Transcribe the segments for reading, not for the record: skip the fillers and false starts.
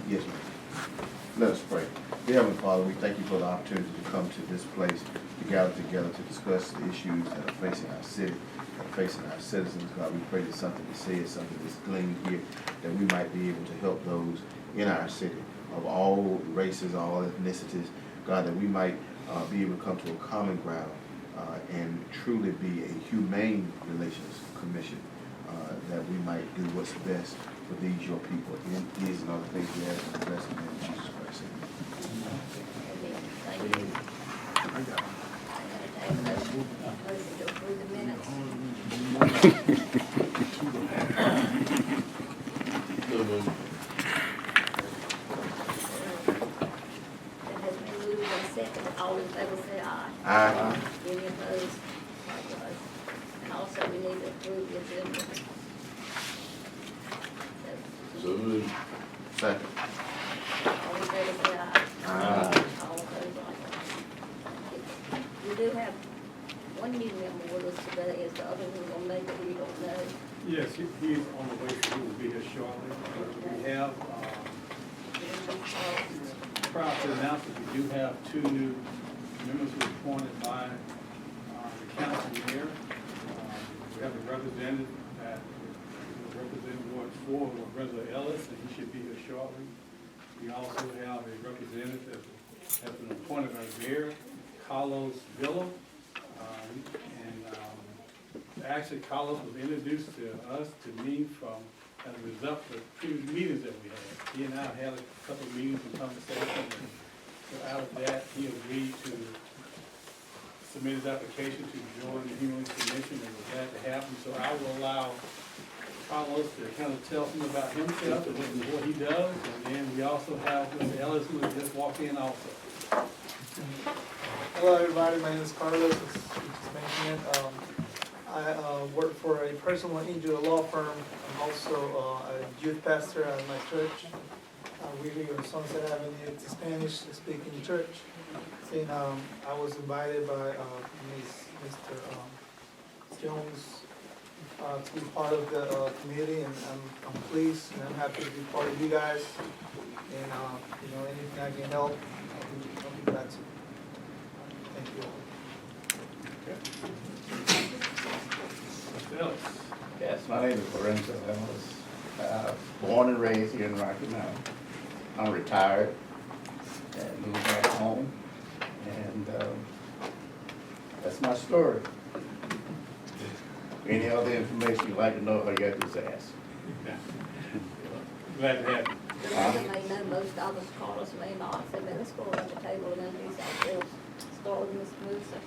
Yes, ma'am. Let us pray. Dear Heavenly Father, we thank you for the opportunity to come to this place to gather together to discuss the issues that are facing our city, that are facing our citizens. God, we pray that something is said, something is gleaned here, that we might be able to help those in our city of all races, all ethnicities. God, that we might be able to come to a common ground and truly be a humane relations commission, that we might do what's best for these your people. And these and other things we ask in the blessed name of Jesus Christ. Thank you. I gotta take a motion to approve the minutes. That has been moved and seconded. All in favor say aye. Aye. Any opposed? Likewise. And also we need to approve the agenda. So moved. Second. All in favor say aye. Aye. All opposed likewise. We do have one new member with us today. Is the other one gonna make it? We don't know. Yes, he's on the way, so he will be here shortly. We have, prior to the announcement, we do have 2 new members who were appointed by the council here. We have a representative that will represent Ward 4, Representative Ellis, and he should be here shortly. We also have a representative that has been appointed by the mayor, Carlos Villa. Actually, Carlos was introduced to us, to me, as a result of the previous meetings that we had. He and I had a couple of meetings and conversations, and so out of that, he agreed to submit his application to join the Human Rights Commission, and we're glad to have him. So I will allow Carlos to kind of tell him about himself and what he does, and then we also have Mr. Ellis, who has just walked in also. Hello, everybody. My name is Carlos. As you just mentioned it. I work for a personal injury law firm. I'm also a youth pastor at my church. We live on Sunset Avenue. It's a Spanish-speaking church. And I was invited by Mr. Jones to be part of the committee, and I'm pleased and I'm happy to be part of you guys. And anything I can help, I'll be glad to. Thank you. Yes, my name is Lorenzo Ellis. Born and raised here in Rocky Mountain. I'm retired and moved back home, and that's my story. Any other information you'd like to know, all you got to do is ask. Glad to have you. You may know most of us, Carlos may not. So let's go around the table and introduce ourselves. Start with Ms. Musa.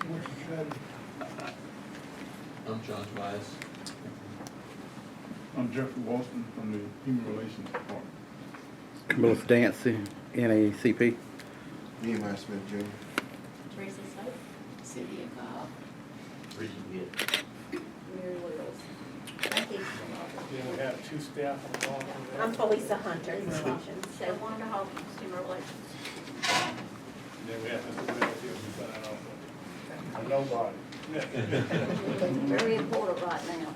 I'm John Tobias. I'm Jeffrey Walston from the Human Relations Department. Melissa Dancy, NAACP. Nehemiah Smith Jr. Teresa Soap, City of Cobb. Mary Wells. Thank you. Then we have 2 staff on the call. I'm Felisa Hunter, Relations. So Wanda Hawkins, Consumer Relations. And then we have Mr. Wells here, who's signing off. I'm nobody. Very important right now.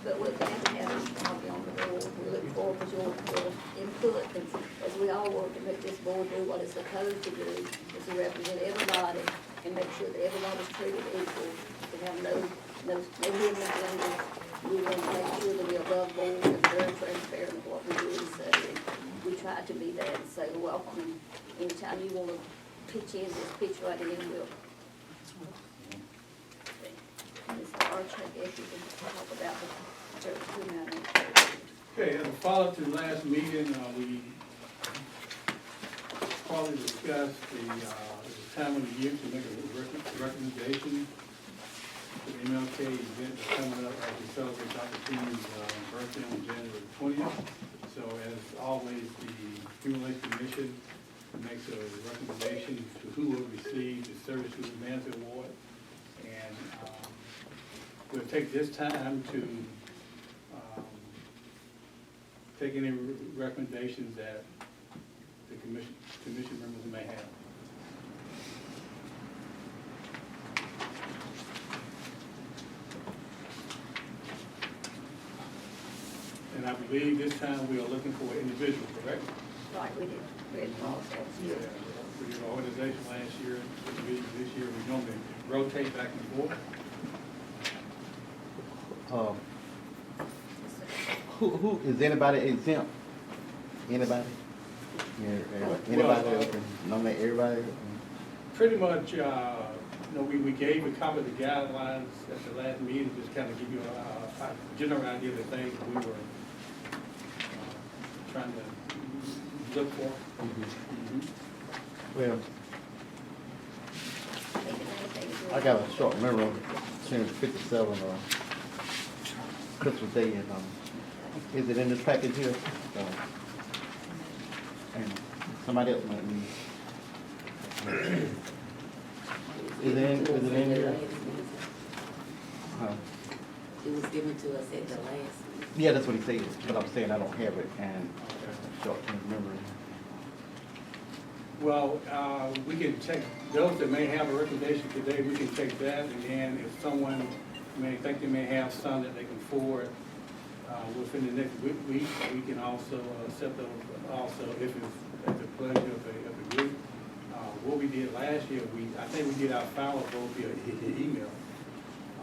But we're glad to have you probably on the board. We look forward to your input, and as we all work to make this board do what it's supposed to do, is to represent everybody and make sure that everybody's treated equal, to have no hidden agendas. We want to make sure that we're above board and very transparent in what we do and say. And we try to be that, and say welcome. And anytime you want to pitch in, just pitch right in, we'll. Mr. Arch, I guess you can talk about the church tonight. Okay, as a follow-up to the last meeting, we probably discussed the time of the year to make a recommendation to the MLK event that's coming up as we celebrate Dr. King's birthday on January 20th. So as always, the Human Rights Commission makes a recommendation to who will receive the Service to Humanity Award. And we'll take this time to take any recommendations that the commission members may have. And I believe believe this time we are looking for an individual, correct? Right, we did, process. Yeah. We did an organization last year, this year we normally rotate back and forth. Who, is anybody exempt? Anybody? Anybody else can nominate everybody? Pretty much, we gave a copy of the guidelines at the last meeting, just kind of give you a general idea of the things we were trying to look for. Well, I got a short memory since 57, Christmas Day, and, is it in this package here? And somebody else might need. Is it in here? Huh? It was given to us at the last meeting. Yeah, that's what he said, but I'm saying I don't have it, and short-term memory. Well, we can take, those that may have a recommendation today, we can take that, and then if someone may think they may have some that they can forward within the next week, we can also accept those also if it's at the pleasure of the group. What we did last year, I think we did our final vote via email.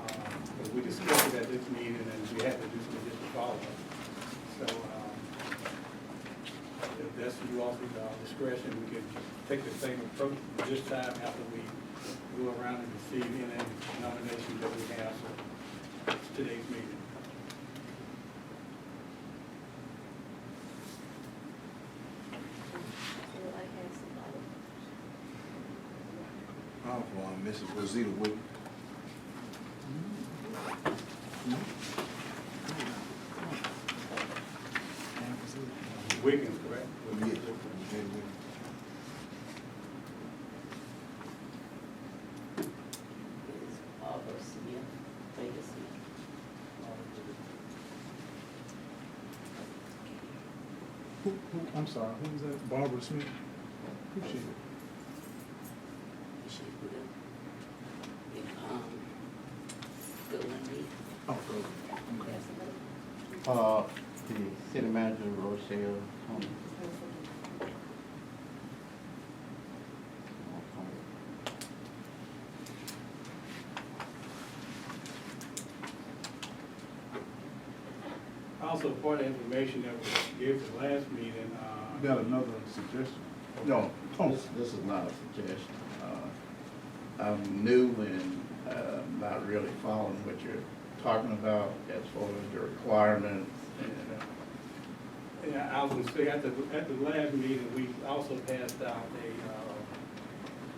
But we discussed it at this meeting, and we had to do some additional follow-up. So, if that's you all's discretion, we can take the same approach this time after we go around and receive any nominations that we have for today's meeting. Mrs. Rosita Wood. Wiggins, correct? Yes. Barbara Smith, Vega Smith. I'm sorry, who was that? Barbara Smith? Who's she? She put up in, Goodland Reed. Oh, okay. The city manager, Rochelle, Also, part of the information that was given at the last meeting, You got another suggestion? No, this is not a suggestion. I'm new and not really following what you're talking about as far as the requirements and, yeah, I would say at the last meeting, we also passed out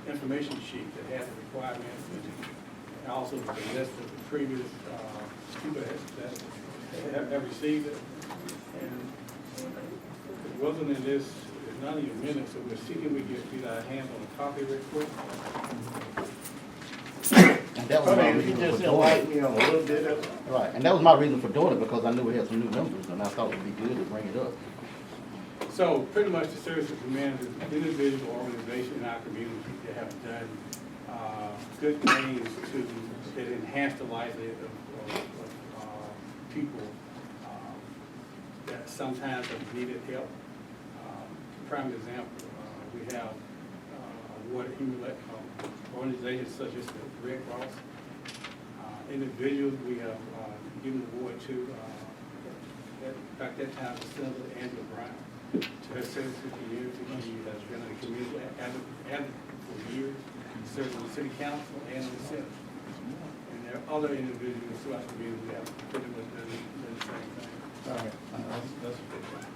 a information sheet that had the requirements and also the list of the previous people that have received it. And it wasn't in this, it's not in your minutes, so we're seeking we get our hands on a copy real quick. and that was my you reason just for doing enlighten it. me on a little bit of it. Right, and that was my reason for doing it, because I knew we had some new members, and I thought it'd be good to bring it up. So pretty much the service of command is an individual organization in our community that have done good things that enhance the livelihood of people that sometimes have needed help. Prime example, we have water organizations such as the Red Cross. Individuals we have given award to, back that time, the Senator Andrew Brown, to her service to the community. She has been a community advocate for years, served on the city council and the Senate. And there are other individuals throughout the community that have pretty much done the same thing. All right, that's a good one.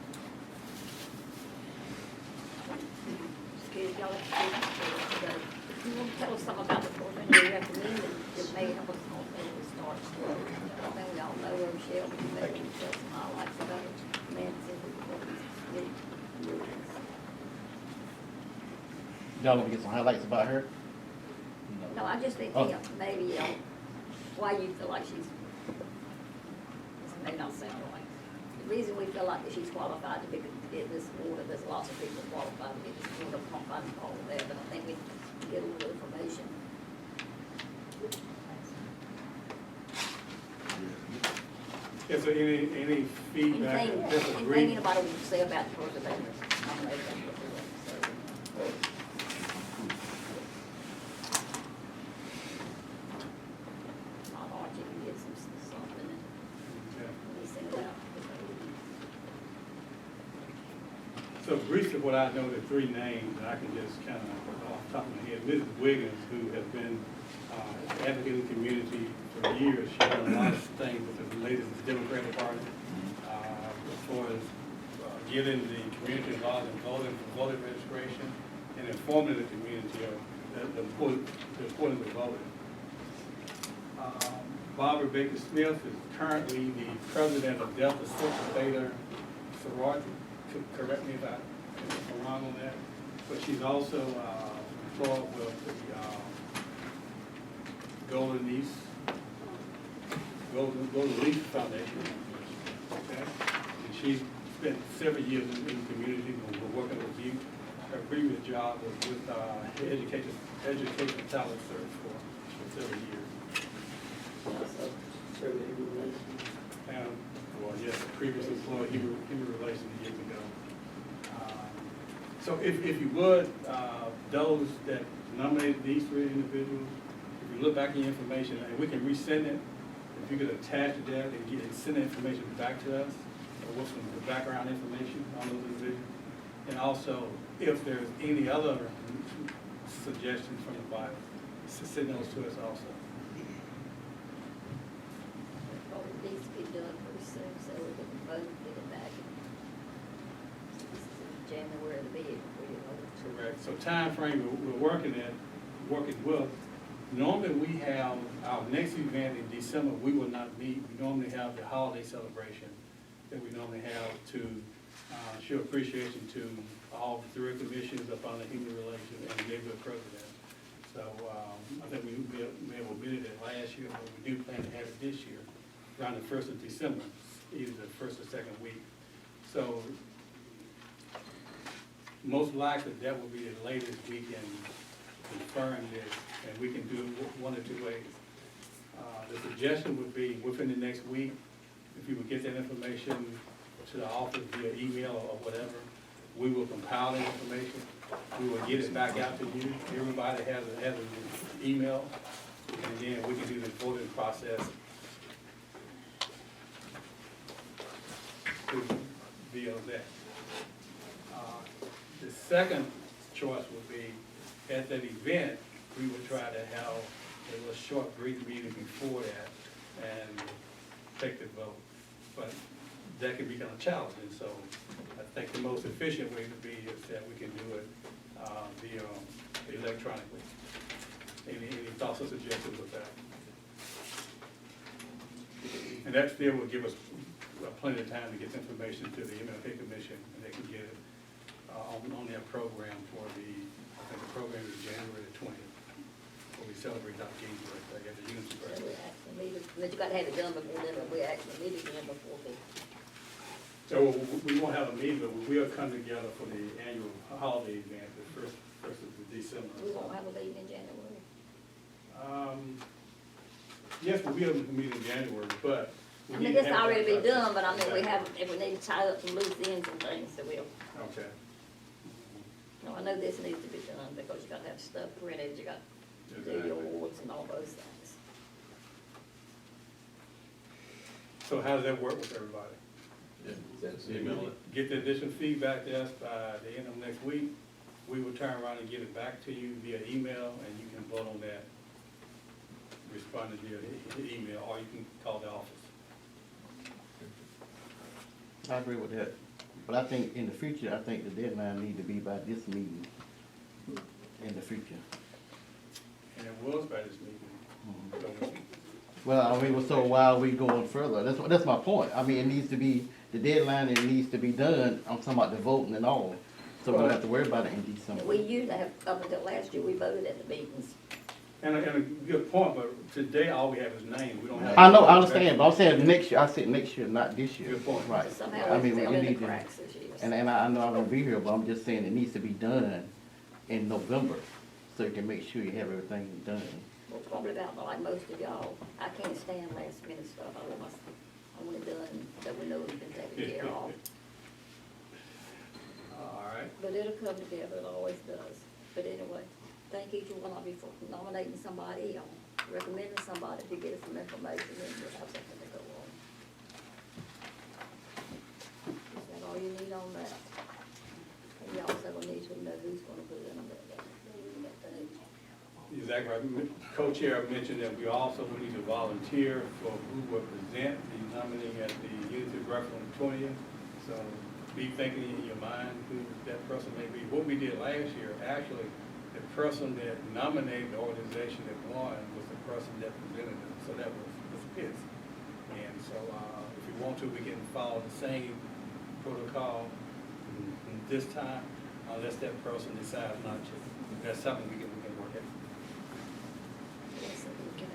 If y'all if you want to tell us something about the program you recommend, it may help us on when we start. I think we all know Rochelle, but you may want to tell some highlights about it. Y'all want to get some highlights about her? No, I just think, Oh. maybe, why you feel like she's, this may not sound right. The reason we feel like that she's qualified to be in this board, and there's lots of people qualified to be in this board, I'm not finding all of that, but I think we can get a little information. Is there any feedback Anything, or anything disagreement? anybody wants to say about the person that nominated them before, so. I'll watch it and get something and Yeah. we send it out. So briefly, what I know, the three names, and I can just kind of, off the top of my head, Mrs. Wiggins, who has been advocating the community for years. She's done a lot of things with the latest Democratic Party, as far as getting the community involved in voting, for voter registration, and informing the community of the importance of voting. Barbara Baker Smith is currently the president of Delta Sigma Theta Sorority. Correct me if I'm wrong on that, but she's also employed with the Golden Leaf Foundation. Okay, and she's spent several years in the community working with youth. Her previous job was with education talent search for several years. Also, survey relations. And, well, yes, previous employee, human relations years ago. So if you would, those that nominated these three individuals, if you look back in your information, and we can resend it, if you could attach that and send the information back to us, or what's the background information on those individuals. And also, if there's any other suggestions from the body, send those to us also. Probably needs to be done pretty soon, so we can vote and get it back. This is in January to be, we vote. Correct. So time frame we're working with, normally we have our next event in December, we will not meet. We normally have the holiday celebration that we normally have to show appreciation to all three commissions up on the human relations and the neighborhood president. So I think we may have omitted it last year, but we do plan to have it this year, around the 1st of December, either the first or second week. So most likely that will be the latest we can confirm this, and we can do one or two ways. The suggestion would be within the next week, if you would get that information to the office via email or whatever, we will compile that information. We will get it back out to you. Everybody has an email, and then we can do the voting process via that. The second choice would be, at that event, we would try to have a little short brief meeting before that and take the vote. But that can be kind of challenging, so I think the most efficient way to be is that we can do it via electronically. Any thoughts or suggestions with that? And that still will give us plenty of time to get the information to the MLK Commission, and they can get it on their program for I think the program is January the 20th, where we celebrate Dr. King's birthday at the Unity So birthday. we actually needed, but you gotta have it done before then, but we actually needed it before the. So we won't have a meeting, but we'll come together for the annual holiday event, the first of December. We won't have a meeting in January. Yes, but we have a meeting in January, but. we I need mean, to this have already that be done, but I mean, we Okay. have, if we need to tie up some loose ends and things, so we'll. Okay. No, I know this needs to be done because you gotta have stuff printed, you got to do Exactly. your awards and all those things. So how does that work with everybody? Yeah, email it. Get the additional feedback to us by the end of next week. We will turn around and get it back to you via email, and you can vote on that, responding via email, or you can call the office. I agree with that. But I think in the future, I think the deadline need to be by this meeting in the future. And it was by this meeting. So, Well, I mean, so why are we going further? That's my point. I mean, it needs to be, the deadline, it needs to be done. I'm talking about the voting and all. So we don't have to worry about it in December. We usually have, up until last year, we voted at the meetings. And a good point, but today all we have is names. We don't have. I know, I understand, but I'm saying next year, I said next year, not this year. Good point. Right. Somehow I it mean, fell we in the need to, cracks this year. and I know I won't be here, but I'm just saying it needs to be done in November, so you can make sure you have everything done. Well, probably about like most of y'all, I can't stand last minute stuff, I want it done, that we know it's been taken care of. All right. But it'll come together, it always does. But anyway, thank each one of you for nominating somebody, or recommending somebody to get us some information, and we'll have something to go on. Is that all you need on that? And you also will need to know who's gonna put in on that thing. Exactly right. Co-chair mentioned that we also need to volunteer for who will present the nominee at the Unity Breakfast on the 20th. So be thinking in your mind who that person may be. What we did last year, actually, the person that nominated the organization that won was the person that presented it. So that was Pitts. And so if you want to, we can follow the same protocol this time, unless that person decides not to. That's something we can work at. Yes, we can,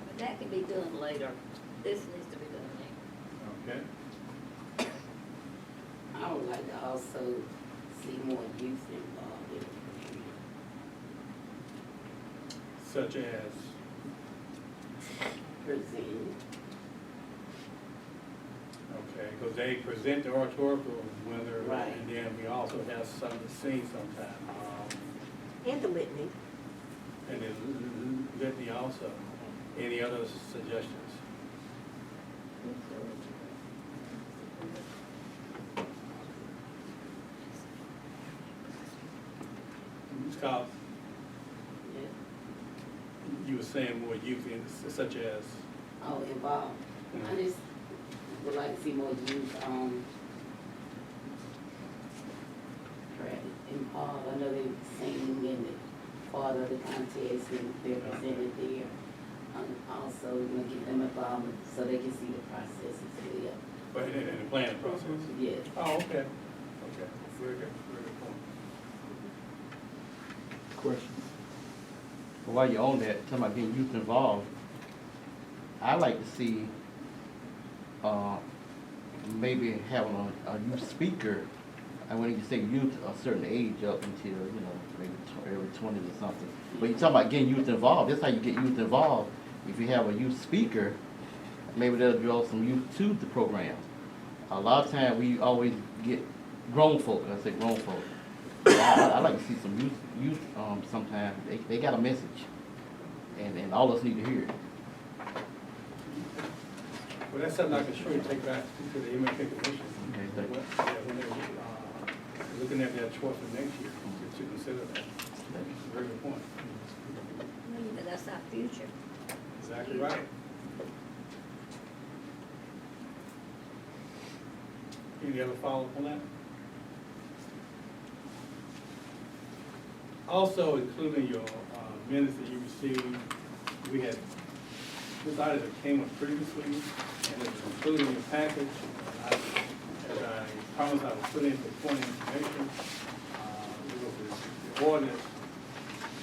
but that can be done later. This needs to be done now. Okay? I would like to also see more youth involved in the community. Such as, Presenting. okay, because they present the oratorical winner, Right. and then we also have something to sing sometime. And the litany. And then Whitney also. Any other suggestions? Scott, Yeah. you were saying more youth, such as, Oh, involved. I just would like to see more youth, involved. I know they sing in the part of the contest and they're presented there. Also, you know, get them involved so they can see the process as well. but in the planning process? Yes. Oh, okay. Okay, very good, very good point. Question. But while you're on that, talking about getting youth involved, I like to see, maybe having a youth speaker, and when you say youth, a certain age up until, you know, maybe early 20s or something. But you're talking about getting youth involved, that's how you get youth involved. If you have a youth speaker, maybe that'll draw some youth to the program. A lot of times, we always get grown folk, I say grown folk. I like to see some youth, sometimes, they got a message, and all of us need to hear it. Well, that's something I can sure take back to the MLK Commission. Okay, thank you. Yeah, when they're looking at their choice for next year, to consider that. That's a very good point. But that's our future. Exactly right. Any other follow-up on that? Also, including your minutes that you received, we had decided that came up previously, and it was included in your package. As I promised, I would put in for point of information. It was the ordinance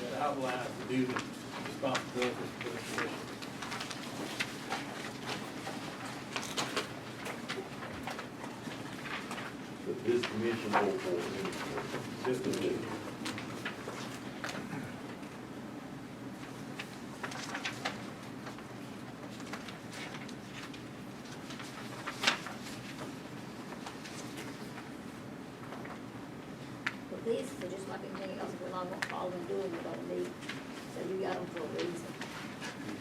that outlines the duties and responsibilities for the commission. But this commission or Just the But these are just like anything else, we're not gonna follow and do it, we're gonna need, so you got them for a reason.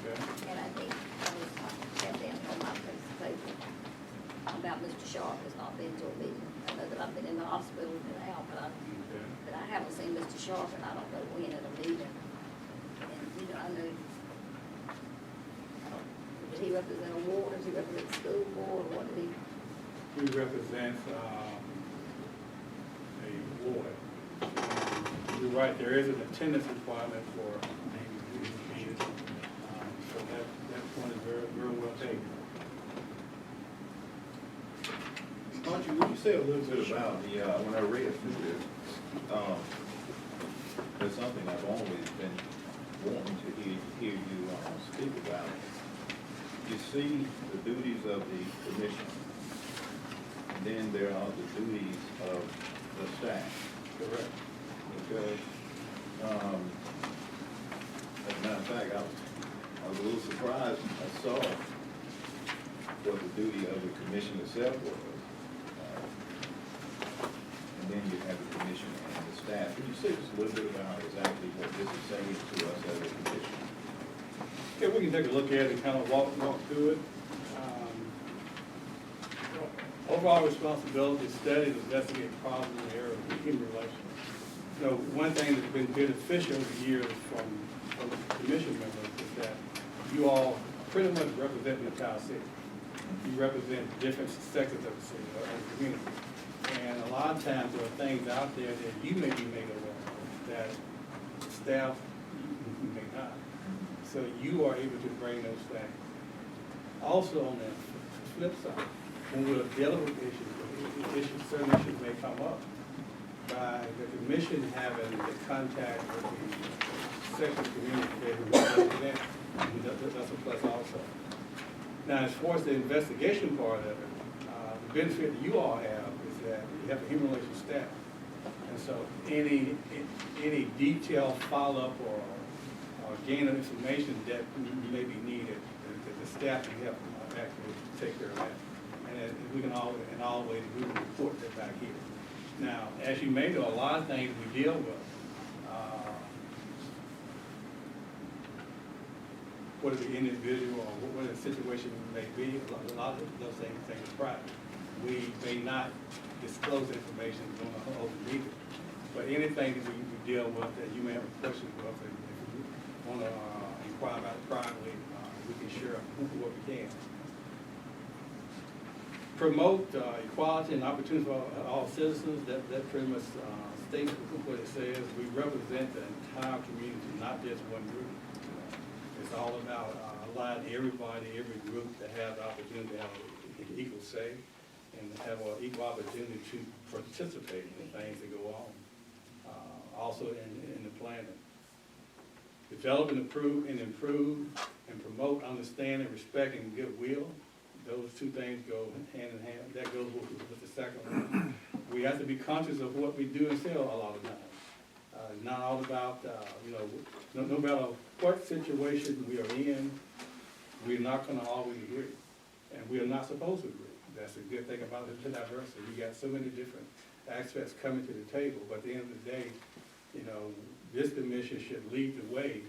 Okay. And I think, I was, had down on my piece of paper about Mr. Sharp has not been to a meeting. I know that I've been in the hospital and out, but I haven't seen Mr. Sharp, and I don't know when at a meeting. And, you know, I know, did he represent a ward, does he represent the school board, or what did he? He represents a ward. You're right, there is an attendance requirement for maybe meetings. So that point is very, very well taken. Aren't you, would you say a little bit about the, when I read through this, there's something I've always been wanting to hear you speak about. You see the duties of the commission, and then there are the duties of the staff. Correct. Okay. As a matter of fact, I was a little surprised when I saw what the duty of the commission itself was. And then you have the commission and the staff. Could you say just a little bit about exactly what this is saying to us as a commission? Okay, we can take a look at it and kind of walk through it. Overall responsibility, study and investigate problems in the area of human relations. So one thing that's been beneficial over the years from the commission members is that you all pretty much represent the entire city. You represent different sectors of the city or the community. And a lot of times there are things out there that you may be made aware of that staff may not. So you are able to bring those things. Also on the flip side, when we're dealing with certain issues may come up. By the commission having the contact with the section community that we represent, that's a plus also. Now, as far as the investigation part of it, the benefit that you all have is that you have a human relations staff. And so any detailed follow-up or gain of information that may be needed, the staff can help actually take care of that. And we can always we can report that back here. Now, as you may know, a lot of things we deal with, whether the individual or what the situation may be, a lot of those things are private. We may not disclose information during an open meeting, but anything that we deal with that you may have a question with, if you want to inquire about it privately, we can share what we can. Promote equality and opportunity for all citizens. That pretty much states what it says. We represent the entire community, not just one group. It's all about allowing everybody, every group to have the opportunity to have an equal say and have an equal opportunity to participate in the things that go on. Also in the planning. Develop and improve and promote understanding, respect, and goodwill. Those two things go hand in hand. That goes with the second one. We have to be conscious of what we do and say a lot of times. Not all about, no matter what situation we are in, we're not going to always agree. And we are not supposed to agree. That's a good thing about the diversity. We got so many different aspects coming to the table, but at the end of the day, this commission should lead the way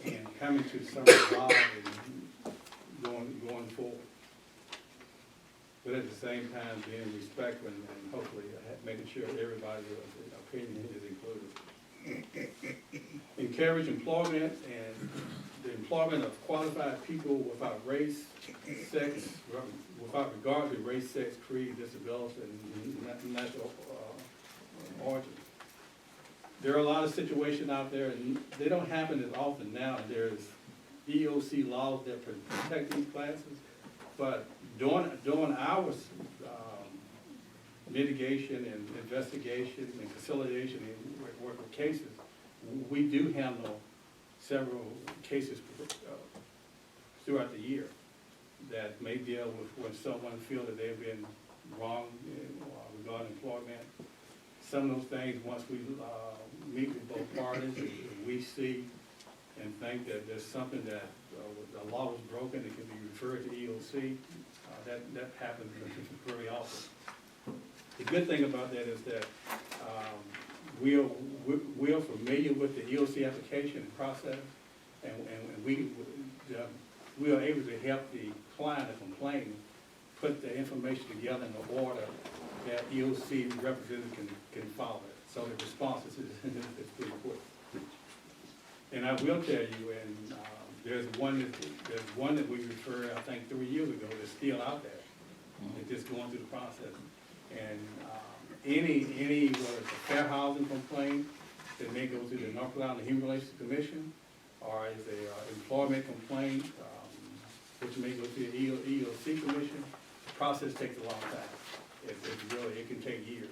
in coming to some resolve and going forward. But at the same time, being respectful and hopefully making sure everybody's opinion is included. Encourage employment and the employment of qualified people without race, sex, without regard to race, sex, creed, disability, and national origin. There are a lot of situations out there, and they don't happen as often now. There's EOC laws that protect these classes, but during our mitigation and investigation and consolidation and work with cases, we do handle several cases throughout the year that may deal with when someone feels that they've been wrong regarding employment. Some of those things, once we meet with both parties, we see and think that there's something that the law was broken, it can be referred to EOC. That happens very often. The good thing about that is that we are familiar with the EOC application process, and we are able to help the client or complainant put the information together in the order that EOC representative can follow it. So the response is pretty quick. And I will tell you, and there's one that we referred, I think 3 years ago, that's still out there. It's just going through the process. And any whether it's a fair housing complaint that may go to the North Carolina Human Relations Commission, or is a employment complaint, which may go to the EOC Commission, the process takes a long time. It can take years.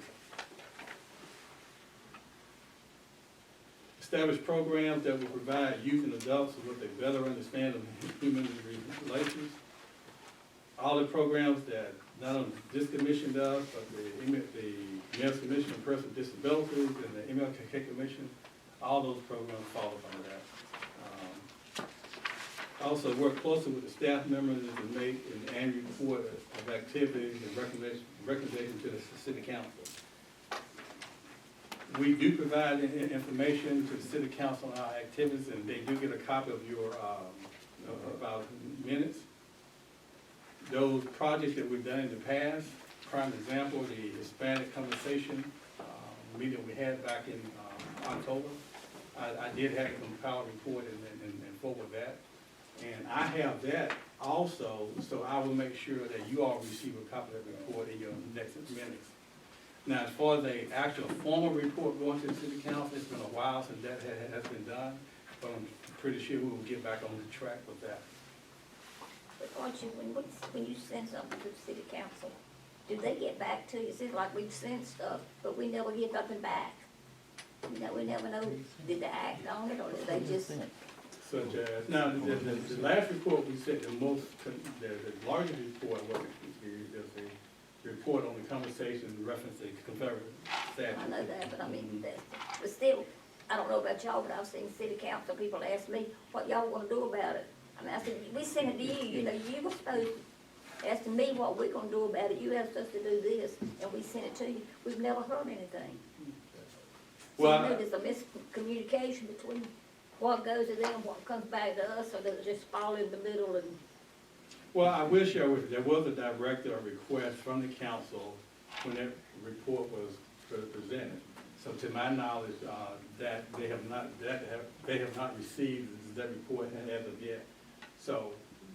Establish programs that will provide youth and adults with a better understanding of human relations. All the programs that not only this commission does, but the Mayor's Commission on Persons with Disabilities and the MLK Commission, all those programs fall under that. Also work closely with the staff members to make an annual report of activities and recommendation to the city council. We do provide information to the city council on our activities, and they do get a copy of your, of our minutes. Those projects that we've done in the past, prime example, the Hispanic conversation, meeting we had back in, October. I did have a compiled report and forward that. And I have that also, so I will make sure that you all receive a copy of the report in your next minutes. Now, as far as the actual formal report going to the city council, it's been a while since that has been done, but I'm pretty sure we will get back on the track with that. But aren't you, when you send something to the city council, do they get back to you? It seems like we've sent stuff, but we never get nothing back. You know, we never know, did they act on it, or did they just? Such as, now, the last report we sent, the largest report was the report on the conversation referencing Confederate statute. I know that, but I mean, but still, I don't know about y'all, but I've seen city council people ask me, what y'all wanna do about it? I mean, I said, we sent it to you, you know, you were supposed to ask me what we're gonna do about it, you asked us to do this, and we sent it to you, we've never heard anything. Well, So, you know, there's a miscommunication between what goes to them, what comes back to us, or does it just fall in the middle and? well, I will share with you, there was a director request from the council when that report was presented. So to my knowledge, that they have not received that report as of yet. So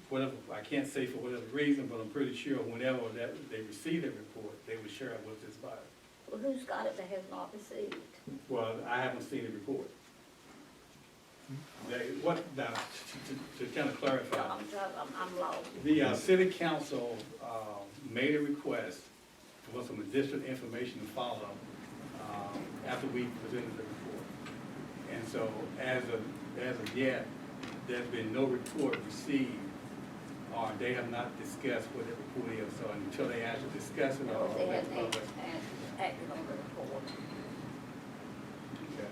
whatever, I can't say for whatever reason, but I'm pretty sure whenever they receive that report, they will share it with this body. Well, who's got it that has not received? Well, I haven't seen the report. What, now, to kind of clarify, I'm lost. the city council made a request for some additional information to follow after we presented the report. And so as of yet, there's been no report received, or they have not discussed what the report is. So until they actually discuss it, Or they that's haven't public. acted on the report. Okay.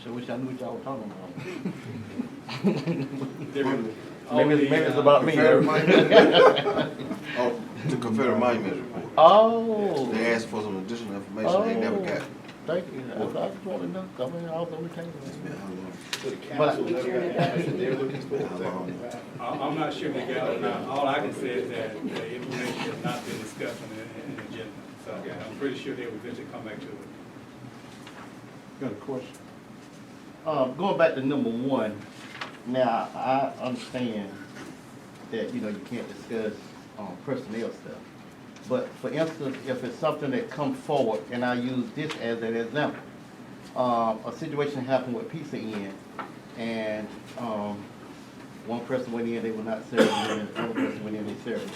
So wish I knew what y'all were talking about. Maybe it's about me. Confederate oh, the Confederate Monument Report. Oh. They asked for some additional information, they never got it. Thank you. I just want to know. I mean, I was on retainer. It's been how long? So the council never got the answer they're looking for? How long? I'm not sure they got it now. All I can say is that the information has not been discussed in the agenda. So I'm pretty sure they will eventually come back to it. Got a question? Going back to number one, now, I understand that, you know, you can't discuss personnel stuff. But for instance, if it's something that comes forward, and I use this as an example, a situation happened with Pizza Inn, and one person went in, they were not serving, and the other person went in, they served.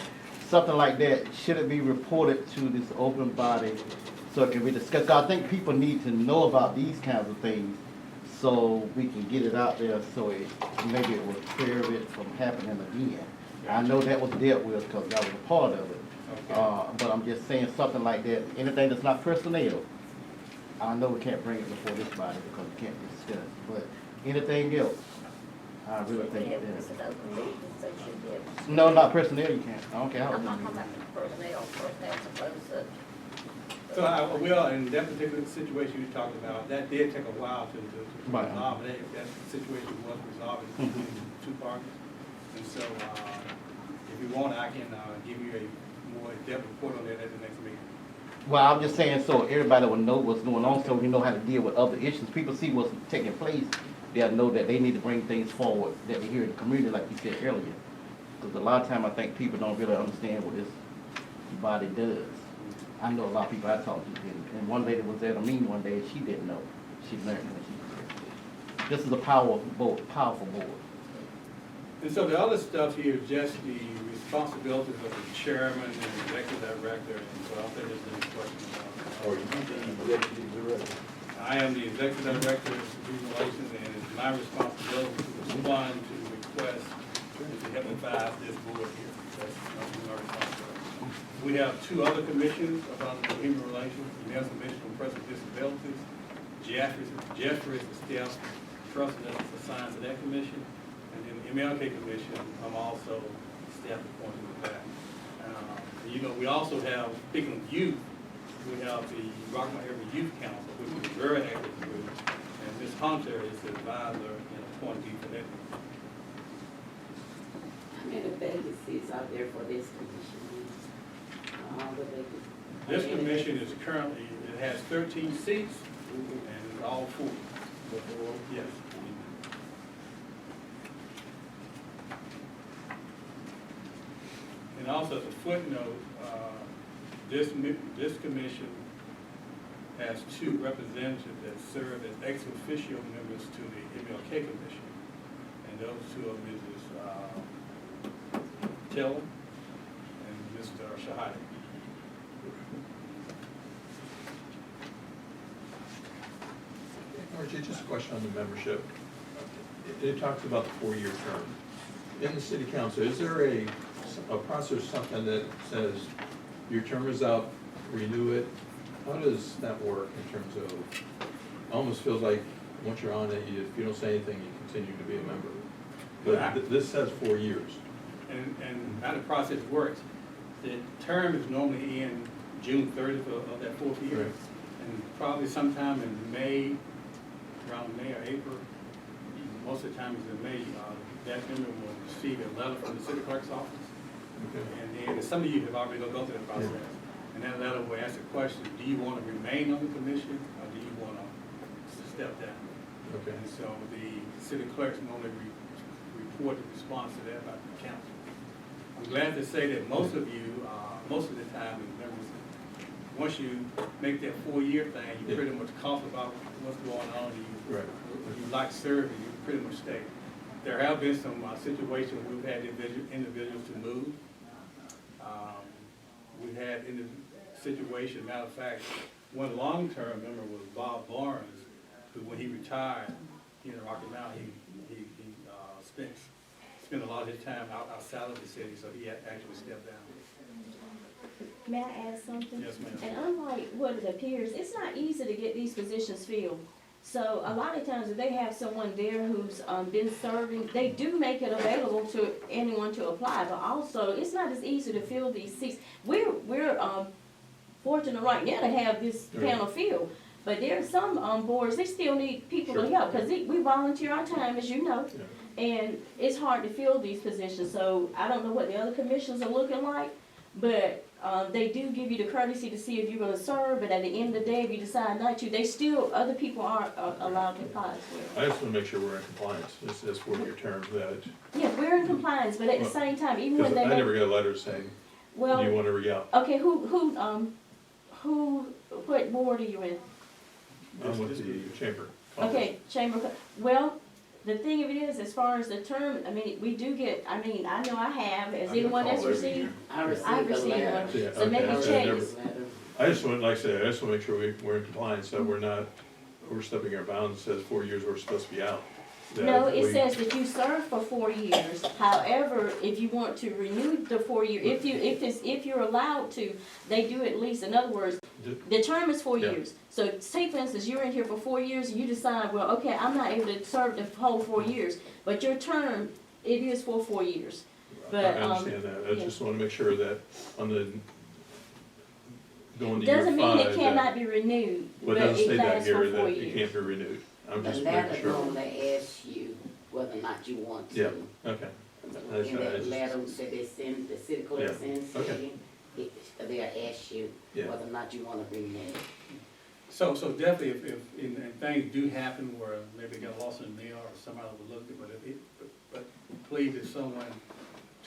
Something like that, should it be reported to this open body so it can be discussed? 'Cause I think people need to know about these kinds of things so we can get it out there, so it maybe it will clear it from happening again. I know that was dealt with because I was a part of it. But I'm just saying something like that, anything that's not personnel, I know we can't bring it before this body because we can't discuss, but anything else, I really think Yeah, that. this is open meeting, so it should be able to. No, not personnel, you can't, I don't care how. I'm not talking about the personnel supposed to. So I will, in that particular situation you talked about, that did take a while to Right. resolve. That situation was resolved between the two parties. And so, if you want, I can give you a more in-depth report on that at the next meeting. Well, I'm just saying so everybody will know what's going on, so we know how to deal with other issues. People see what's taking place, they'll know that they need to bring things forward that they hear in the community, like you said earlier. Because a lot of time I think people don't really understand what this body does. I know a lot of people I talk to, and one lady was at a meeting one day, and she didn't know. She learned when she was there. This is a powerful board. And so the other stuff here is just the responsibilities of the chairman and the executive director, and so I don't think there's any question about it. Or you the executive director? I am the executive director of Institutional Relations, and it's my responsibility to respond to requests to help advise this board here. That's my responsibility. We have two other commissions about human relations, the National Commission on Persons with Disabilities. Jeffrey is the staff president assigned to that commission. And then the MLK Commission, I'm also staff appointed with that. You know, we also have, speaking of youth, we have the Rock Mount Area Youth Council, which is a very active group. And Ms. Hunter is the advisor and appointee for that. How many vacancies out there for this commission? This commission is currently, it has 13 seats, and it's all full. Yes. And also, as a footnote, this commission has 2 representatives that serve as ex officio members to the MLK Commission. And those 2 are Mrs. Taylor and Mr. Shahadi. Archie, just a question on the membership. It talks about the 4-year term. In the city council, is there a process, something that says your term is up, renew it? How does that work in terms of, it almost feels like once you're on it, if you don't say anything, you continue to be a member. But this says 4 years. And how the process works, the term is normally in June 30th of that 4th year. Right. And probably sometime in May, around May or April, most of the time it's in May, that member will receive a letter from the city clerk's office. Okay. And then some of you have already gone through that process. Yeah. And that letter will ask the question, do you want to remain on the commission or do you want to step down? Okay. And so the city clerks normally report the response to that by the council. I'm glad to say that most of you, most of the time, as members, once you make that 4-year thing, you pretty much cough about what's going on, Right. you like serving, you pretty much stay. There have been some situations where we've had individuals to move. We've had in the situation, matter of fact, one long-term member was Bob Barnes, who when he retired here in Rocky Mount, he spent a lot of his time outside of the city, so he had actually stepped down. May I add something? Yes, ma'am. And unlike what it appears, it's not easy to get these positions filled. So a lot of times if they have someone there who's been serving, they do make it available to anyone to apply, but also it's not as easy to fill these seats. We're fortunate right now to have this panel filled, but there are some boards, they still need people to help, because we volunteer our time, as you know, and it's hard to fill these positions. So I don't know what the other commissions are looking like, but they do give you the courtesy to see if you're gonna serve, but at the end of the day, if you decide not to, they still, other people are allowed to apply as well. I just want to make sure we're in compliance. This is 4-year terms that, Yeah, we're in compliance, but at the same time, even when because they I never make, got a letter saying, do well, you want to re-out? okay, what board are you in? I'm with the chamber. Okay, chamber, well, the thing of it is, as far as the term, I mean, we do get, I mean, I know I have, has anyone else received? I've received one, Yeah, so okay. maybe I've check. never- I just want, like I said, I just want to make sure we're in compliance, so we're not overstepping our bounds. It says 4 years, we're supposed to be out. That No, it we- says that you serve for 4 years. However, if you want to renew the 4 year, if you're allowed to, they do at least, in other words, the term is 4 Yeah. years. So say for instance, you're in here for 4 years and you decide, well, okay, I'm not able to serve the whole 4 years, but your term, it is for 4 years. But, I understand that. I yeah. just want to make sure that on the, going to year 5. Doesn't mean it that- cannot be renewed, Well, but it doesn't it say that lasts here, for 4 that it years. can't be renewed. I'm The just letter making sure. normally asks you whether or not you want to. Yeah, okay. That's In right, I that just- letter that they send, the city clerk Yeah, sends, okay. they'll ask you Yeah. whether or not you want to renew. So definitely, if and things do happen where maybe it got lost in the mail or somebody overlooked it, but please, if someone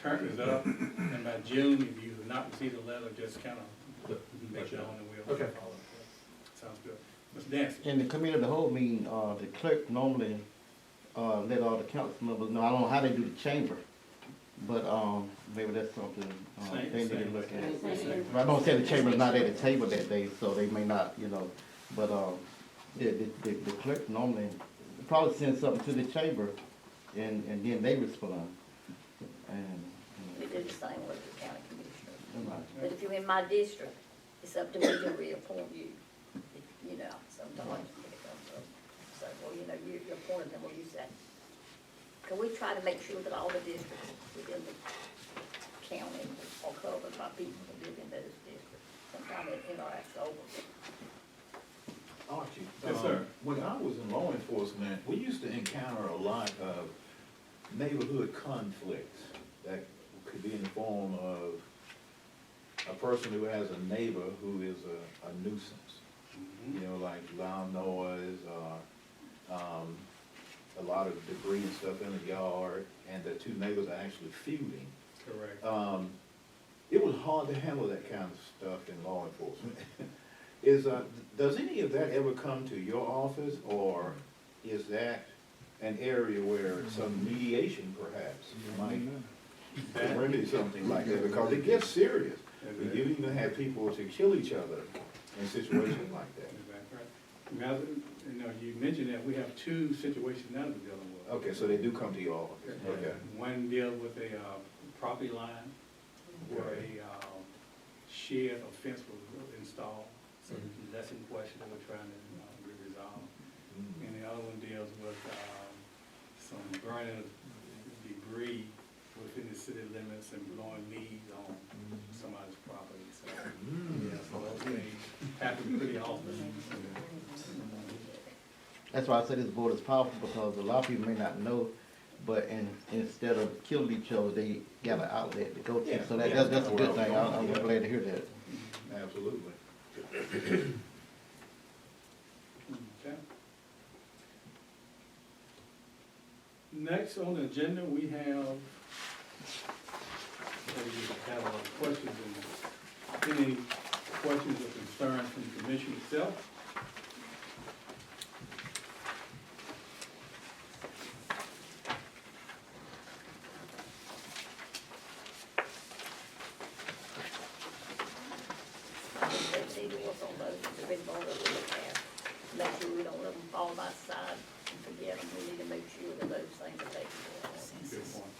turns it up, and by June, if you have not received a letter, just kind of make it known and we'll Okay. follow it. Sounds good. Mr. Dancy? In the committee of the whole meeting, the clerk normally, let all the council members know, I don't know how they do the chamber, but, maybe that's something, they need to look at. Same. I don't say the chamber's not at the table that day, so they may not, but, the clerk normally probably sends something to the chamber, and then they respond. And, We do the same with the county commissioner. right. But if you're in my district, it's up to me to reappoint you, sometimes when it comes up. So, well, you appointed them, well, you said, and we try to make sure that all the districts within the county are covered by people that live in those districts. Sometimes it interacts over. Archie. Yes, sir. When I was in law enforcement, we used to encounter a lot of neighborhood conflicts that could be in the form of a person who has a neighbor who is a nuisance. You know, like loud noise, a lot of debris and stuff in the yard, and the two neighbors are actually feuding. Correct. It was hard to handle that kind of stuff in law enforcement. Does any of that ever come to your office, or is that an area where some mediation perhaps might remedy something like that? Because it gets serious. You even have people to kill each other in situations like that. Right. You mentioned that we have two situations now we're dealing with. Okay, so they do come to your office, okay. One deals with a property line where a shed or fence was installed, so that's in question that we're trying to resolve. And the other one deals with some burning of debris within the city limits and blowing leaves on somebody's property. So, yeah, so those things happen pretty often. That's why I say this board is powerful, because a lot of people may not know, but instead of killing each other, they got an outlet to go to. Yeah, So yeah, that's a good thing. I'm yeah. glad to hear that. Absolutely. Okay. Next on the agenda, we have a lot of questions, and any questions or concerns from the commission itself? They need to work on those, that have been brought up in the past. Make sure we don't let them fall by the side and forget them. We need to make sure that those things are taken care of. Good point.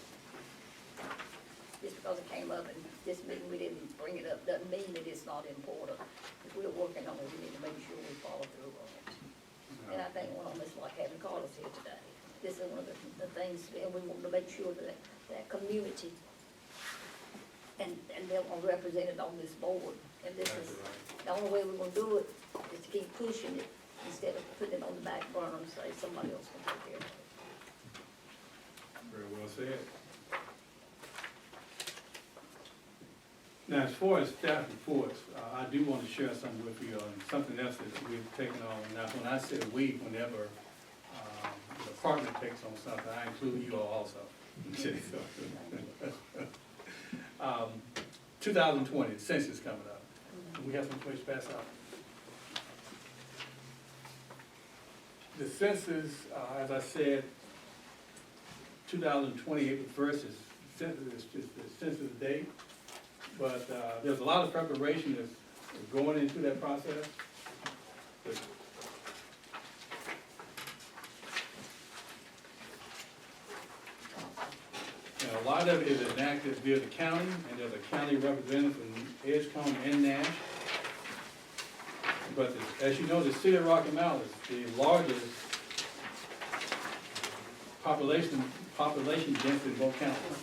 Just because it came up in this meeting, we didn't bring it up, doesn't mean that it's not important. If we're working on it, we need to make sure we follow through on it. And I think one of them is like having Carlos here today. This is one of the things, and we want to make sure that that community and they're represented on this board. And this is, the only way we're gonna do it is to keep pushing it instead of putting it on the back burner and say somebody else can take care of it. Very well said. Now, as far as staff reports, I do want to share something with you, something else that we've taken on. Now, when I say we, whenever the department takes on something, I include you all also. 2020, the census coming up. We have some place to pass out. The census, as I said, 2020 April 1st is the census date, but there's a lot of preparation that's going into that process. And a lot of it is enacted via the county, and there's a county representative from Edgecombe and Nash. But as you know, the city of Rocky Mount is the largest population density in both counties.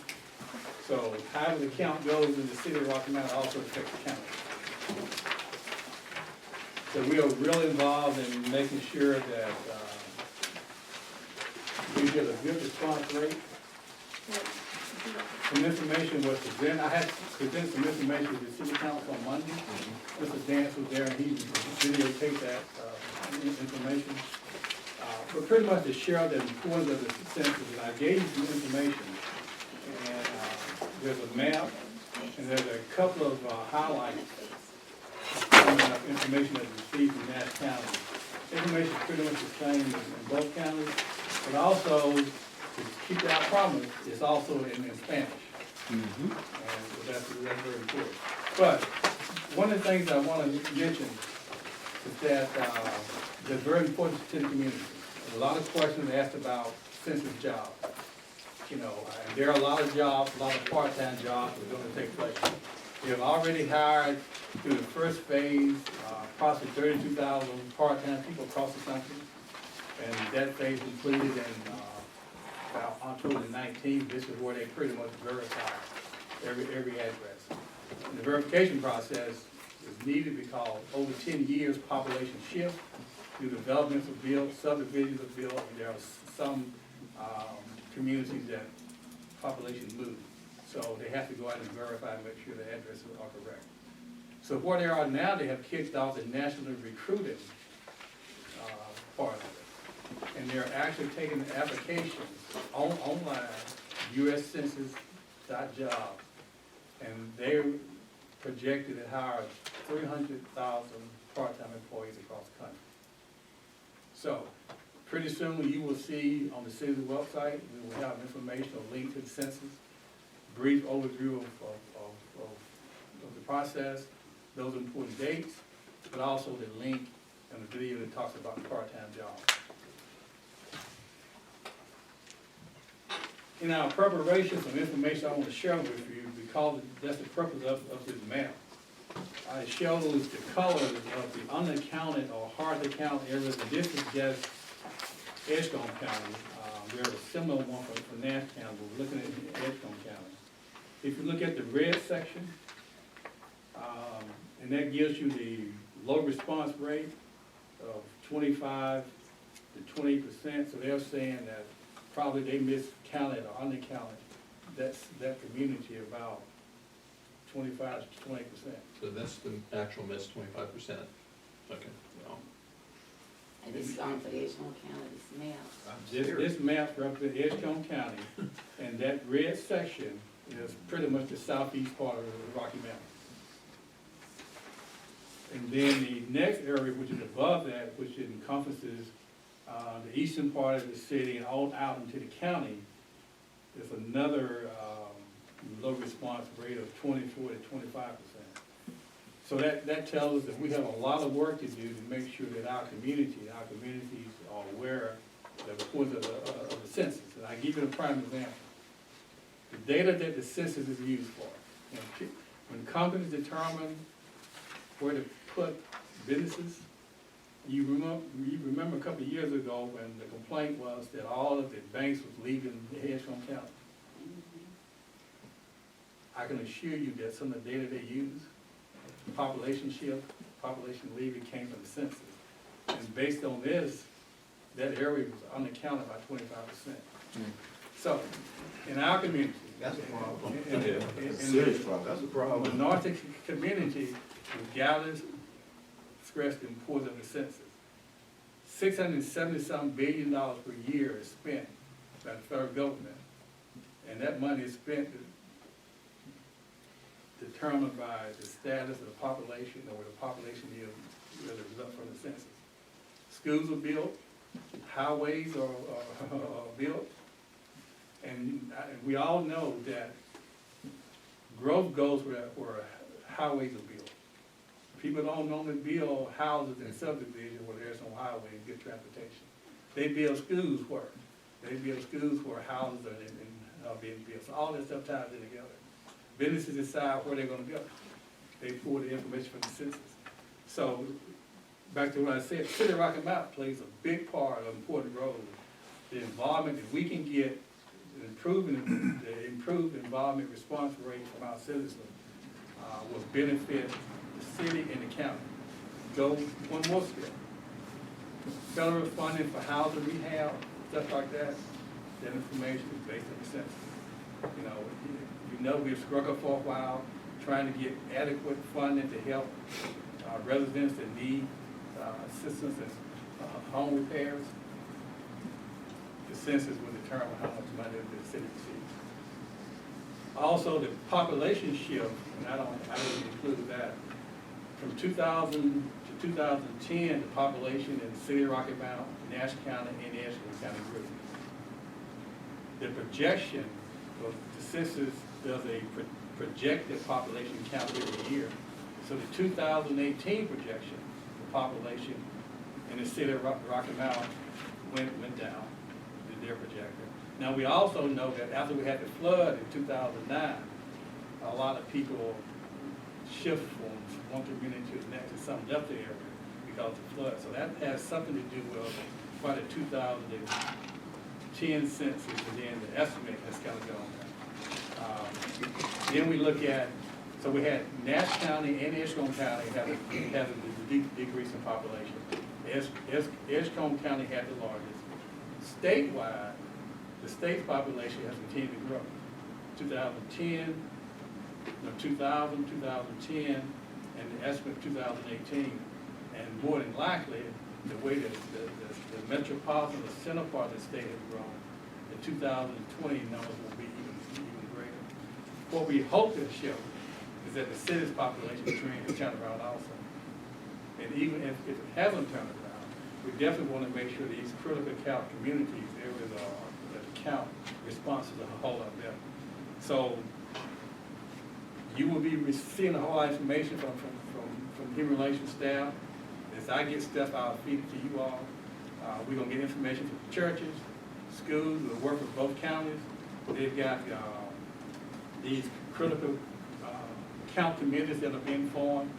So however the count goes in the city of Rocky Mount also affects the county. So we are really involved in making sure that we get a good response rate. Some information was presented. I had to present some information to the city council on Monday. Mr. Dance was there and he videotaped that information. But pretty much to share the importance of the census, and I gave you some information. And there's a map and there's a couple of highlights of information that's received from Nash County. Information is pretty much the same in both counties, but also, to keep our promise, it's also in Spanish. And that's very important. But one of the things I want to mention is that they're very important to the community. A lot of questions asked about census jobs. You know, and there are a lot of jobs, a lot of part-time jobs that are going to take place. We have already hired through the first phase, approximately 32,000 part-time people across the country. And that phase completed in about October the 19th, this is where they pretty much verify every address. And the verification process is needed because over 10 years, population shift, new developments are built, subdivisions are built, and there are some communities that population move. So they have to go out and verify and make sure the addresses are correct. So where they are now, they have kicked off the national recruiting part of it. And they're actually taking the applications online, uscensus.gov, and they're projected to hire 300,000 part-time employees across the country. So, pretty soon you will see on the city's website, we will have information or link to the census, brief overview of the process, those important dates, but also the link and the video that talks about the part-time job. In our preparation, some information I want to share with you because that's the purpose of this map. I shows the colors of the unaccounted or hard to count areas, and this is just Edgecombe County. There's a similar one for Nash County, but we're looking at Edgecombe County. If you look at the red section, and that gives you the low response rate of 25 to 20%, so they're saying that probably they miscounted or undercounted that community about 25 to 20%. So that's the actual miss, 25%. Okay. Well, And it's going for the Edgecombe County, this map. This map represents Edgecombe County, and that red section is pretty much the southeast part of the Rocky Mountains. And then the next area, which is above that, which encompasses the eastern part of the city and all out into the county, is another low response rate of 24 to 25%. So that tells us that we have a lot of work to do to make sure that our communities are aware of the importance of the census. And I give you a prime example. The data that the census is used for. When companies determine where to put businesses, you remember a couple of years ago when the complaint was that all of the banks was leaving Edgecombe County. I can assure you that some of the data they use, population shift, population leaving came from the census. And based on this, that area was unaccounted by 25%. So, in our community, That's a problem. Serious problem. That's a the problem. Norfolk community, regardless, stressed the importance of the census. $670-some billion per year is spent by the federal government, and that money is spent determined by the status of the population or where the population is as a result from the census. Schools are built, highways are built, and we all know that growth goes where highways are built. People don't normally build houses in subdivisions where there's no highway and good transportation. They build schools where? They build schools where houses are being built. So all that stuff ties in together. Businesses decide where they're gonna go. They pull the information from the census. So, back to what I said, City of Rocky Mount plays a big part, an important role. The involvement that we can get, the improved involvement response rate from our citizens will benefit the city and the county. Go one more step. Federal funding for housing rehab, stuff like that, that information is based on the census. You know we've struggled for a while trying to get adequate funding to help residents that need assistance in home repairs. The census will determine how much money the city receives. Also, the population shift, and I didn't include that, from 2000 to 2010, the population in the city of Rocky Mount, Nash County, and Edgecombe County grew. The projection of the census does a projected population count every year. So the 2018 projection, the population in the city of Rocky Mount went down, their projector. Now we also know that after we had the flood in 2009, a lot of people shift from one community to the next and some left the area because of the flood. So that has something to do with why the 2010 2010 census, and then the estimate has kind of gone down. Then we look at, so we had Nash County and Edgecombe County have a decrease in population. Edgecombe County had the largest. Statewide, the state's population has continued to grow. 2010, 2010, and the estimate 2018. And more than likely, the way that the metropolitan, the center part of the state has grown, the 2020 numbers will be even greater. What we hope to show is that the city's population trend is turned around also. And even if it hasn't turned around, we definitely want to make sure these critical count communities, areas that count responses are a whole lot better. So you will be receiving a whole lot of information from human relations staff. As I get stuff, I'll feed it to you all. We're gonna get information from churches, schools. We'll work with both counties. They've got these critical count committees that are being formed.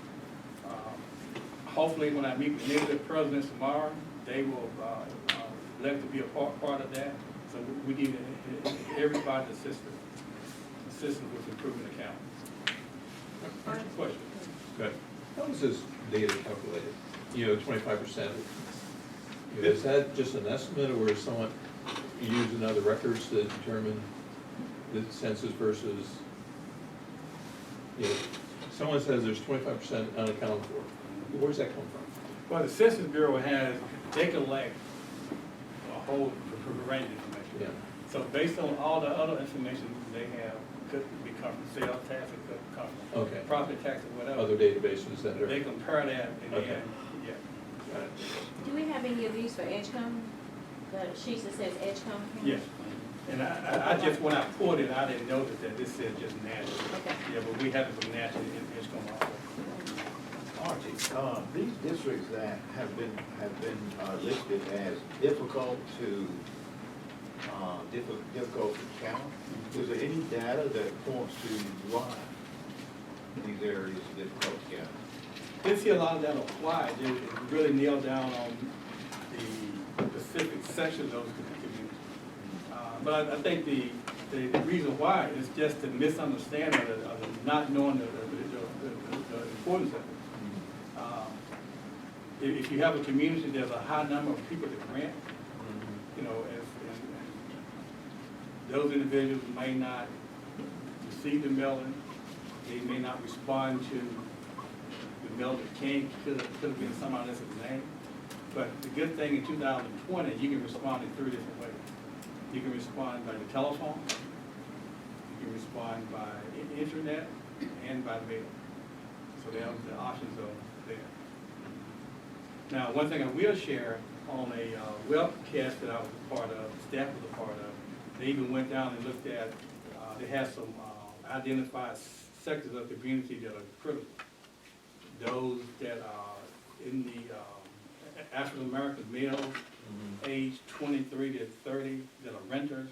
Hopefully, when I meet with neighborhood presidents tomorrow, they will elect to be a part of that. So we need everybody's assistance with improving the count. Question? Okay. How is this data calculated? 25%. Is that just an estimate, or is someone using other records to determine the census versus, someone says there's 25% unaccounted for. Where's that come from? Well, the Census Bureau they collect a whole range of information. Yeah. So based on all the other information they have, could be come from sales tax, it could come from Okay. property tax or whatever. Other databases that are. They compare that and Okay. then, yeah. Got it. Do we have any of these for Edgecombe? The sheet that says Edgecombe? Yes. And I just, when I pulled it, I didn't notice that this said just national. Okay. Yeah, but we have it from national in Edgecombe also. Archie, these districts that have been listed as difficult to count, is there any data that points to why these areas are difficult to count? Didn't see a lot of that apply. It really nailed down on the specific sections of those communities. But I think the reason why is just the misunderstanding of the not knowing the importance of it. If you have a community, there's a high number of people that rent, and those individuals may not receive the mailing, they may not respond to the mail that could have been somebody else's name. But the good thing in 2020, you can respond in 3 different ways. You can respond by the telephone, you can respond by internet, and by mail. So the options are there. Now, one thing I will share on a webcast that I was a part of, staff was a part of, they even went down and looked at, they had some identified sectors of the community that are critical. Those that are in the African American males, age 23 to 30, that are renters,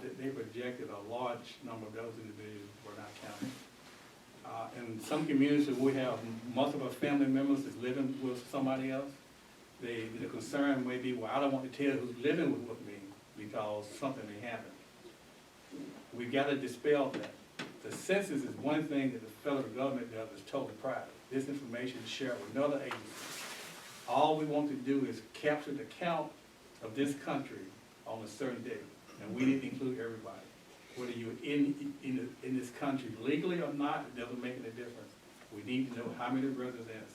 they projected a large number of those individuals were not counted. In some communities, we have most of our family members is living with somebody else. The concern may be, well, I don't want to tell who's living with me because something may happen. We've got to dispel that. The census is one thing that the federal government does is totally private. This information is shared with another agency. All we want to do is capture the count of this country on a certain date, and we need to include everybody. Whether you're in this country legally or not, it doesn't make any difference. We need to know how many residents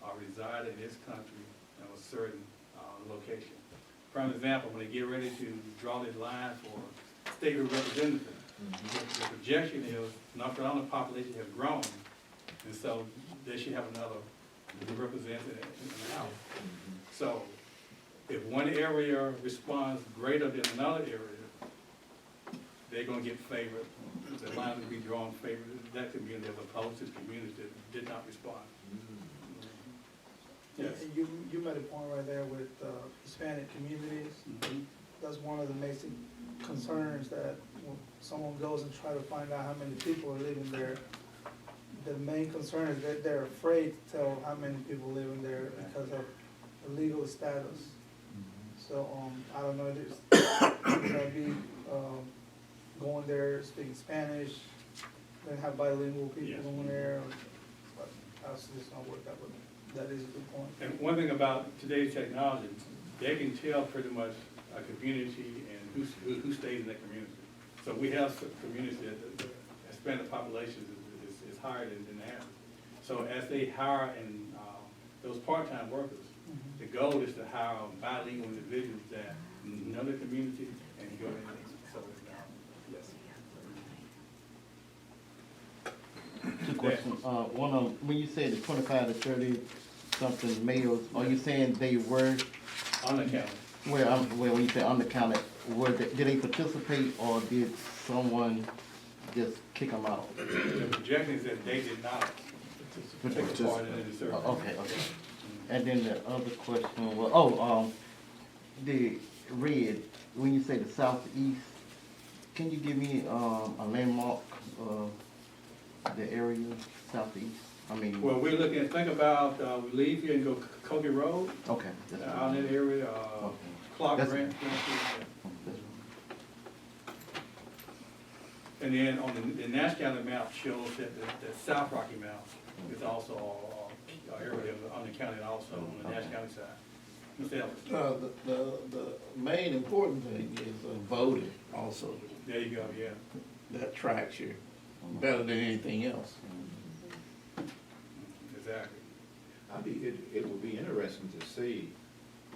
are residing in this country in a certain location. For example, when they get ready to draw this line for state representative, the projection is North Carolina population has grown, and so they should have another representative in the House. So if one area responds greater than another area, they're gonna get favored. The line will be drawn in favor of that community as opposed to the communities that did not respond. Yes. You made a point right there with Hispanic communities. That's one of the basic concerns, that when someone goes and try to find out how many people are living there, the main concern is that they're afraid to tell how many people live in there because of the legal status. So, I don't know if there's gonna be, going there speaking Spanish, then have bilingual people Yes. going there, or but how's this gonna work out, but that is a good point. And one thing about today's technology, they can tell pretty much a community and who stays in that community. So we have some communities that the Hispanic population is higher than the average. So as they hire and, those part-time workers, the goal is to hire bilingual individuals that know the community and go in there. So, yes. Two questions. One of, when you said the 25 to 30 something males, are you saying they were, Unaccounted. well, when you say undercounted, did they participate or did someone just kick them out? The projection is that they did not take a part in the survey. Okay. And then the other question was, the red, when you say the southeast, can you give me, a landmark of the area southeast? I mean, Well, we're looking at, think about, we leave here and go Kobe Road, okay. out in that area, Clark That's- Grant. And then on the Nash County map shows that the South Rocky map is also an area of undercounted also on the Nash County side. Mr. Ellis, The main important thing is voting also. there you go, yeah. That tracks you better than anything else. Exactly. It would be interesting to see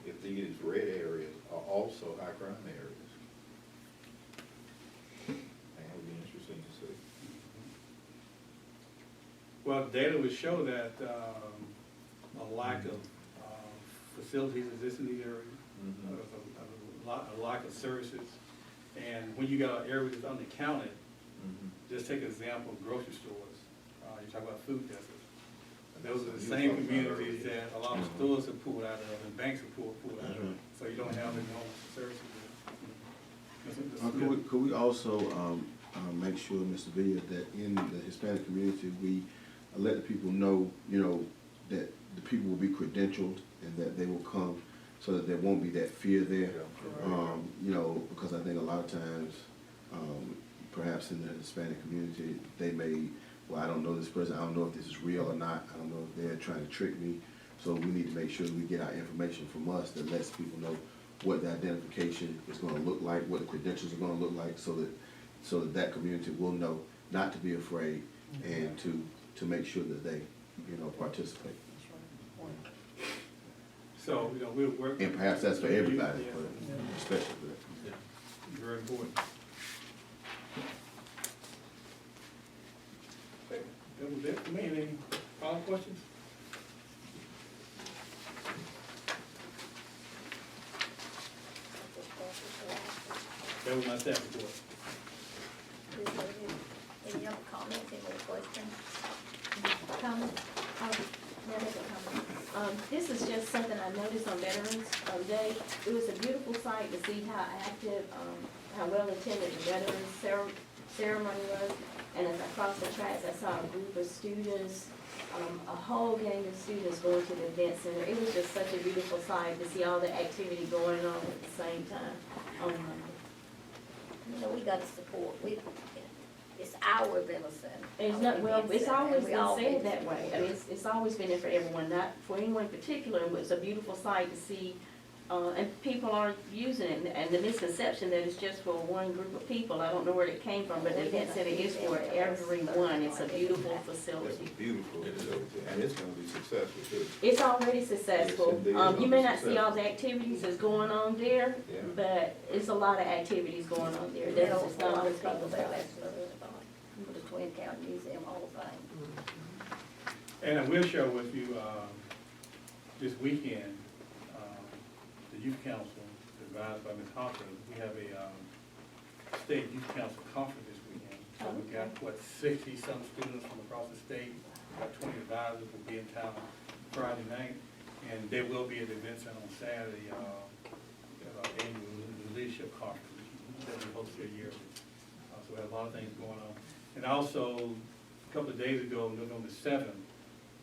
if these red areas are also high crime areas. That would be interesting to see. Well, data would show that a lack of facilities exist in these areas, a lack of services. And when you got an area that's undercounted, just take an example of grocery stores. You talk about food deserts. Those are the same communities that a lot of stores are pulled out of and banks are pulled out of. So you don't have any home services there. Could we also make sure, Mr. Villa, that in the Hispanic community, we let the people know, that the people will be credentialed and that they will come so that there won't be that fear there. Because I think a lot of times, perhaps in the Hispanic community, they may, well, I don't know this person, I don't know if this is real or not, I don't know if they're trying to trick me. So we need to make sure we get our information from us that lets people know what the identification is gonna look like, what the credentials are gonna look like, so that that community will know not to be afraid and to make sure that they, participate. So, we'll work. And perhaps that's for everybody, Yeah. but especially for that. Very important. Okay, that was it for me. Any follow-up questions? That was my staff report. Any other comments, any other questions? Comments? This is just something I noticed on Veterans Day. It was a beautiful sight to see how active, how well attended the Veterans ceremony was. And as I crossed the tracks, I saw a group of students, a whole gang of students going to the event center. It was just such a beautiful sight to see all the activity going on at the same time on Monday. We gotta support, it's our venison. It's not, well, it's always And we all been said need that to way. I mean, it's always been there for everyone, not for anyone in particular, but it's a beautiful sight to see, and people aren't using it. And the misconception that it's just for one group of people, I don't know where it came from, but the event center is for everyone. It's a beautiful It's facility. beautiful, and it's gonna be successful too. It's already successful. Yes, indeed. You may not see all the activities that's going on there, Yeah. but it's a lot of activities going on there. They That's don't, just a not lot on of people people's there, eyes. that's another thing. The Twin County Museum, all the thing. And I will share with you, this weekend, the youth council, advised by Ms. Hawkins, we have a state youth council conference this weekend. So we got, 60-some students from across the state, about 20 advisors will be in town Friday night. And there will be an event center on Saturday, annual leadership conference that we host here yearly. So we have a lot of things going on. And also, a couple of days ago, November 7th,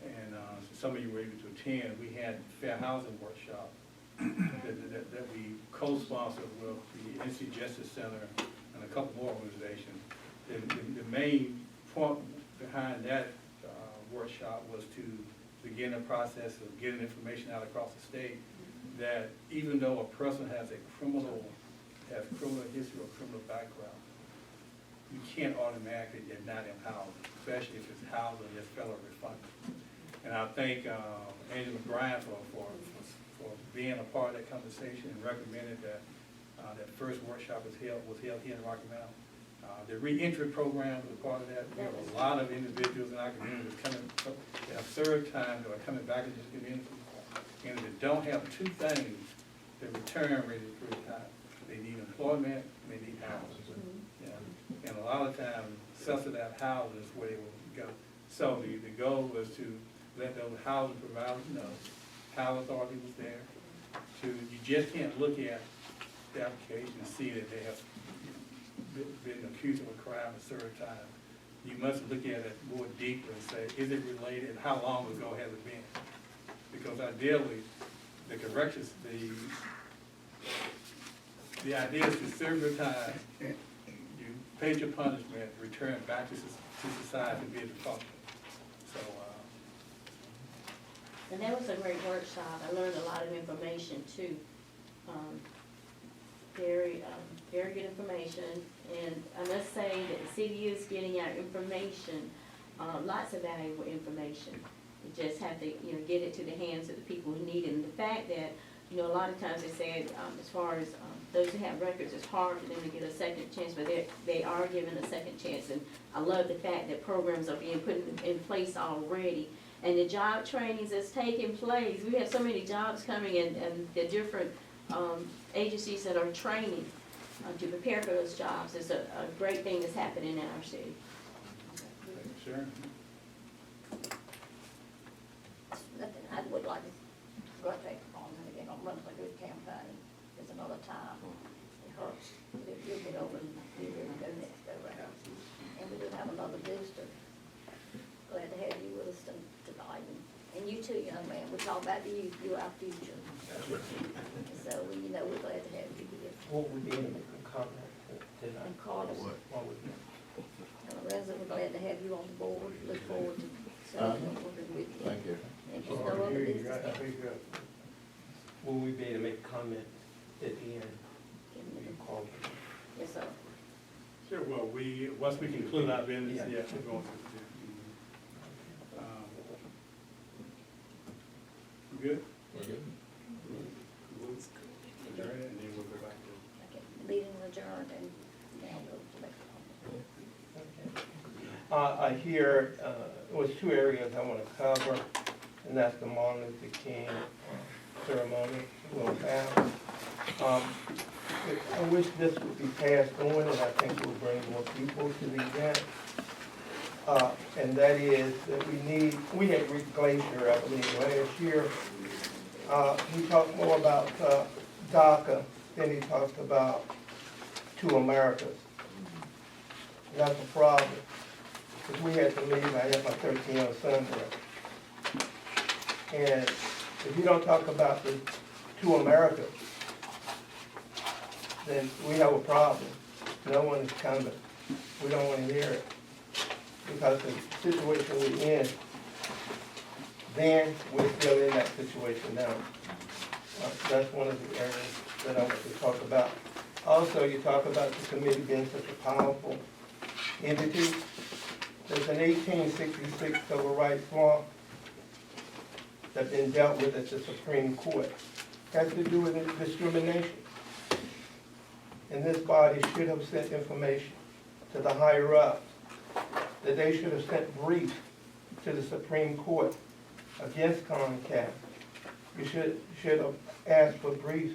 and some of you were able to attend, we had fair housing workshop that we co-sponsor with the NC Justice Center and a couple more organizations. The main point behind that workshop was to begin a process of getting information out across the state that even though a person has criminal history or criminal background, you can't automatically deny them housing, especially if it's housing that's federally funded. And I thank Angela McBride for being a part of that conversation and recommended that that first workshop was held here in Rocky Mount. The reentry program was part of that. We have a lot of individuals in our community coming, they have served time, that are coming back into this community. And if they don't have two things, the return rate is pretty high. They need employment, and they need housing. Yeah. And a lot of times, subsidized housing is where they will go. So the goal was to let those housing providers know how authority was there. You just can't look at the application and see that they have been accused of a crime a certain time. You must look at it more deeply and say, is it related, and how long ago has it been? Because ideally, the corrections, the idea is to serve your time, you paid your punishment, return back to society and be able to function. So, And that was a great workshop. I learned a lot of information too. Very good information. And I must say that the city is getting out information, lots of valuable information. You just have to, get it to the hands of the people who need it. And the fact that, a lot of times they said, as far as those who have records, it's hard for them to get a second chance, but they are given a second chance. And I love the fact that programs are being put in place already. And the job trainings that's taking place, we have so many jobs coming in, and the different agencies that are training to prepare for those jobs. It's a great thing that's happening in our city. sure. Nothing, I would like to go take on, and they're gonna run a good campaign. There's another time. It hurts, but if you get over, you really go next go round. And we do have another visitor. Glad to have you with us tonight, and you too, young man. We're talking about you, you're our future. So, we're glad to have you here. What would be in the comment tonight? And Carlos, What would be? and Lorenzo, we're glad to have you on the board. Look forward to serving and working with you. Thank you. And just no other business. Will we be able to make a comment at the end? You call. Yes, sir. Sure, well, once we conclude our business, Yeah. yes, we're going to. We good? We're good. Adjourn it, and then we'll go back to. Okay, the meeting adjourned, and now go to next one. I hear, it was two areas I want to cover, and that's the Martin Luther King ceremony we'll have. I wish this would be passed on, and I think it will bring more people to the event. And that is that we had Rick Glacier, I believe, last year. He talked more about DACA than he talked about two Americas. That's a problem. Because we had to leave, I had my 13-year-old son there. And if you don't talk about the two Americas, then we have a problem. No one is coming. We don't want to hear it. Because the situation we're in, then we're still in that situation now. That's one of the areas that I want to talk about. Also, you talk about the committee being such a powerful entity. There's an 1866 civil rights law that's been dealt with at the Supreme Court. It has to do with discrimination. And this body should have sent information to the higher ups, that they should have sent briefs to the Supreme Court against Comcast. You should have asked for briefs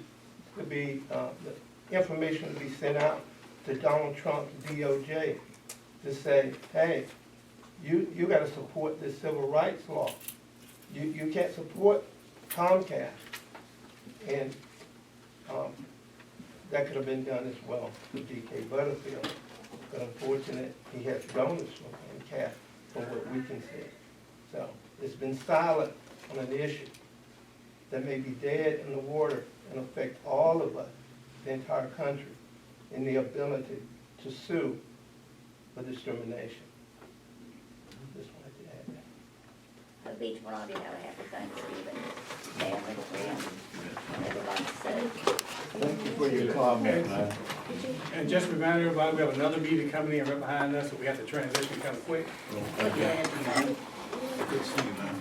to be, the information to be sent out to Donald Trump's DOJ to say, hey, you gotta support this civil rights law. You can't support Comcast. And that could have been done as well with D.K. Butterfield. But unfortunately, he has donors from Comcast from what we can see. So it's been silent on an issue. that may be dead in the water and affect all of us, the entire country, in the ability to sue for discrimination. Just wanted to add that. Hope each one of you have a happy Thanksgiving, family, friends, and everybody safe. Thank you for your comment, man. And just remind everybody, we have another meeting coming in right behind us, so we have to transition kind of quick. Again, Good to see you, man.